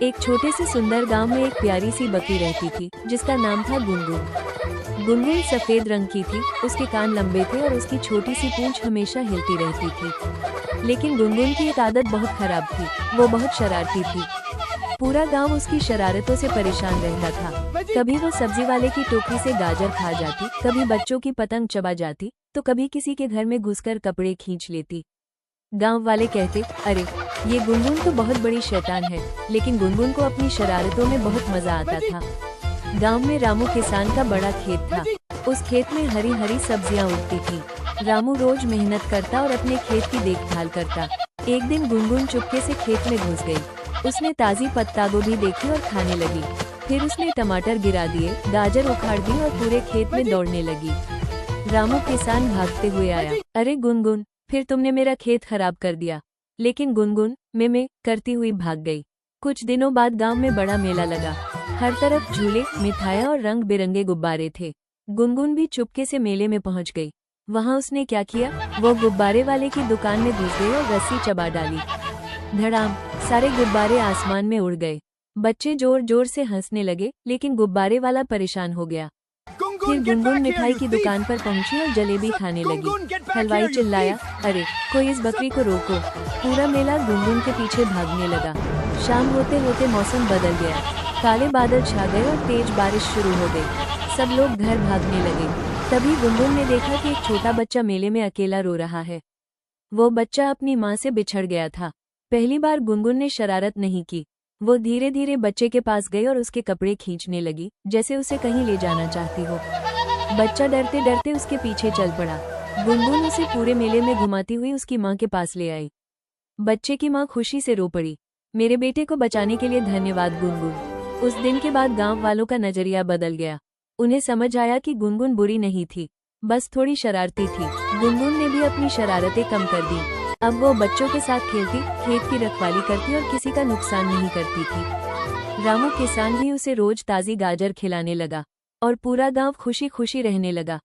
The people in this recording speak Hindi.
एक छोटे से सुंदर गांव में एक प्यारी सी बकरी रहती थी जिसका नाम था गुनगुन। गुनगुन सफेद रंग की थी, उसके कान लंबे थे और उसकी छोटी सी पूंछ हमेशा हिलती रहती थी। लेकिन गुनगुन की एक आदत बहुत खराब थी, वो बहुत शरारती थी। पूरा गांव उसकी शरारतों से परेशान रहता था। कभी वो सब्जी वाले की टोकरी से गाजर खा जाती, कभी बच्चों की पतंग चबा जाती, तो कभी किसी के घर में घुसकर कपड़े खींच लेती। गांव वाले कहते, अरे ये गुनगुन तो बहुत बड़ी शैतान है, लेकिन गुनगुन को अपनी शरारतों में बहुत मजा आता था। गांव में रामू किसान का बड़ा खेत था। उस खेत में हरी हरी सब्जियां उगती थी। रामू रोज मेहनत करता और अपने खेत की देखभाल करता। एक दिन गुनगुन चुपके से खेत में घुस गई। उसने ताजी पत्ता गोभी देखी और खाने लगी। फिर उसने टमाटर गिरा दिए, गाजर उखाड़ दी और पूरे खेत में दौड़ने लगी। रामू किसान भागते हुए आया, अरे गुनगुन, फिर तुमने मेरा खेत खराब कर दिया। लेकिन गुनगुन में करती हुई भाग गई। कुछ दिनों बाद गांव में बड़ा मेला लगा। हर तरफ झूले, मिठाइयाँ और रंग बिरंगे गुब्बारे थे। गुनगुन भी चुपके से मेले में पहुंच गई। वहां उसने क्या किया, वो गुब्बारे वाले की दुकान में घुस गई और रस्सी चबा डाली। धड़ाम, सारे गुब्बारे आसमान में उड़ गए। बच्चे जोर जोर से हंसने लगे, लेकिन गुब्बारे वाला परेशान हो गया। फिर गुनगुन मिठाई की दुकान पर पहुंची और जलेबी खाने लगी। हलवाई चिल्लाया, अरे कोई इस बकरी को रोको। पूरा मेला गुनगुन के पीछे भागने लगा। शाम होते होते मौसम बदल गया। काले बादल छा गए और तेज बारिश शुरू हो गई। सब लोग घर भागने लगे। तभी गुनगुन ने देखा कि एक छोटा बच्चा मेले में अकेला रो रहा है। वो बच्चा अपनी माँ से बिछड़ गया था। पहली बार गुनगुन ने शरारत नहीं की। वो धीरे धीरे बच्चे के पास गई और उसके कपड़े खींचने लगी, जैसे उसे कहीं ले जाना चाहती हो। बच्चा डरते डरते उसके पीछे चल पड़ा। गुनगुन उसे पूरे मेले में घुमाती हुई उसकी माँ के पास ले आई। बच्चे की माँ खुशी से रो पड़ी, मेरे बेटे को बचाने के लिए धन्यवाद गुनगुन। उस दिन के बाद गांव वालों का नजरिया बदल गया। उन्हें समझ आया कि गुनगुन बुरी नहीं थी, बस थोड़ी शरारती थी। गुनगुन ने भी अपनी शरारतें कम कर दी। अब वो बच्चों के साथ खेलती, खेत की रखवाली करती और किसी का नुकसान नहीं करती थी। रामू किसान भी उसे रोज ताजी गाजर खिलाने लगा और पूरा गांव खुशी खुशी रहने लगा।